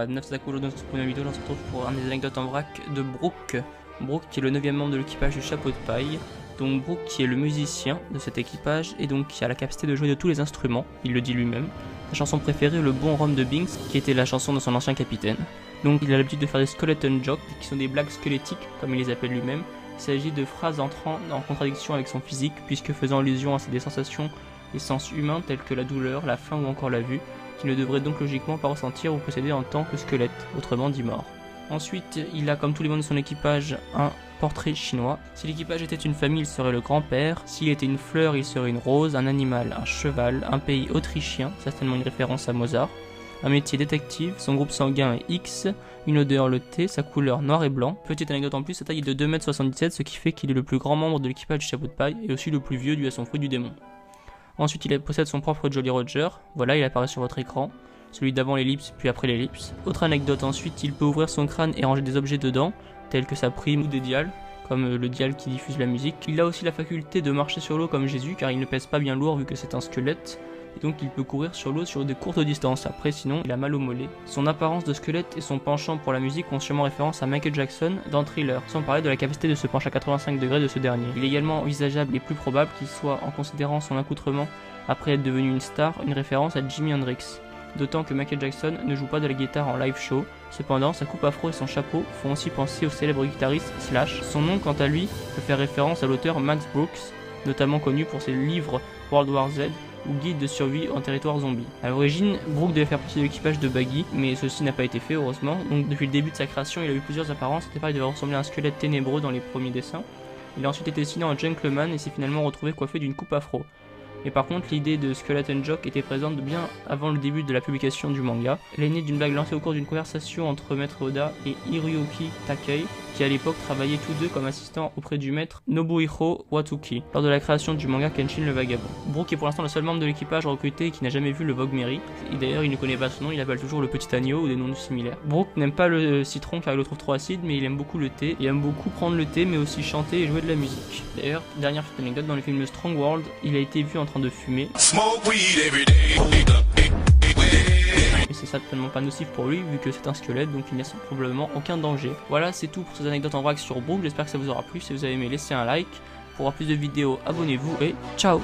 à 9 Sakulo dans cette première vidéo. On se retrouve pour un des anecdotes en vrac de Brooke. Brooke qui est le 9e membre de l'équipage du chapeau de paille. Donc Brooke qui est le musicien de cet équipage et donc qui a la capacité de jouer de tous les instruments, il le dit lui-même. Sa chanson préférée, le bon rhum de Binks, qui était la chanson de son ancien capitaine. Donc il a l'habitude de faire des skeleton jokes, qui sont des blagues squelettiques, comme il les appelle lui-même. Il s'agit de phrases entrant en contradiction avec son physique, puisque faisant allusion à des sensations et sens humains tels que la douleur, la faim ou encore la vue, qu'il ne devrait donc logiquement pas ressentir ou posséder en tant que squelette, autrement dit mort. Ensuite, il a comme tous les membres de son équipage un portrait chinois. Si l'équipage était une famille, il serait le grand-père. S'il était une fleur, il serait une rose, un animal, un cheval, un pays autrichien, certainement une référence à Mozart. Un métier détective, son groupe sanguin est X, une odeur le thé, sa couleur noir et blanc. Petite anecdote en plus, sa taille est de 2,77 m, ce qui fait qu'il est le plus grand membre de l'équipage du chapeau de paille et aussi le plus vieux dû à son fruit du démon. Ensuite, il possède son propre Jolly Roger, voilà, il apparaît sur votre écran. Celui d'avant l'ellipse, puis après l'ellipse. Autre anecdote ensuite, il peut ouvrir son crâne et ranger des objets dedans, tels que sa prime ou des dials, comme le dial qui diffuse la musique. Il a aussi la faculté de marcher sur l'eau comme Jésus, car il ne pèse pas bien lourd vu que c'est un squelette. Et donc il peut courir sur l'eau sur des courtes distances, après sinon il a mal au mollet. Son apparence de squelette et son penchant pour la musique ont sûrement référence à Michael Jackson dans Thriller, sans parler de la capacité de se pencher à 85 degrés de ce dernier. Il est également envisageable et plus probable qu'il soit, en considérant son accoutrement après être devenu une star, une référence à Jimi Hendrix. D'autant que Michael Jackson ne joue pas de la guitare en live show, cependant sa coupe afro et son chapeau font aussi penser au célèbre guitariste Slash. Son nom quant à lui peut faire référence à l'auteur Max Brooks, notamment connu pour ses livres World War Z ou Guide de survie en territoire zombie. A l'origine, Brooke devait faire partie de l'équipage de Baggy, mais ceci n'a pas été fait heureusement, donc depuis le début de sa création il a eu plusieurs apparences. Au départ il devait ressembler à un squelette ténébreux dans les premiers dessins, il a ensuite été dessiné en gentleman et s'est finalement retrouvé coiffé d'une coupe afro. Mais par contre, l'idée de Skeleton Joke était présente bien avant le début de la publication du manga. Elle est née d'une blague lancée au cours d'une conversation entre Maître Oda et Hiroyuki Takei, qui à l'époque travaillaient tous deux comme assistants auprès du maître Nobuhiro Watuki, lors de la création du manga Kenshin le Vagabond. Brooke est pour l'instant le seul membre de l'équipage recruté et qui n'a jamais vu le Vogue Mary, et d'ailleurs il ne connaît pas son nom, il appelle toujours le petit agneau ou des noms similaires. Brooke n'aime pas le citron car il le trouve trop acide, mais il aime beaucoup le thé, il aime beaucoup prendre le thé mais aussi chanter et jouer de la musique. D'ailleurs, dernière petite anecdote, dans le film Strong World, il a été vu en train de fumer. Et c'est certainement pas nocif pour lui vu que c'est un squelette, donc il n'y a probablement aucun danger. Voilà, c'est tout pour ces anecdotes en vrac sur Brooke, j'espère que ça vous aura plu. Si vous avez aimé, laissez un like. Pour voir plus de vidéos, abonnez-vous et ciao.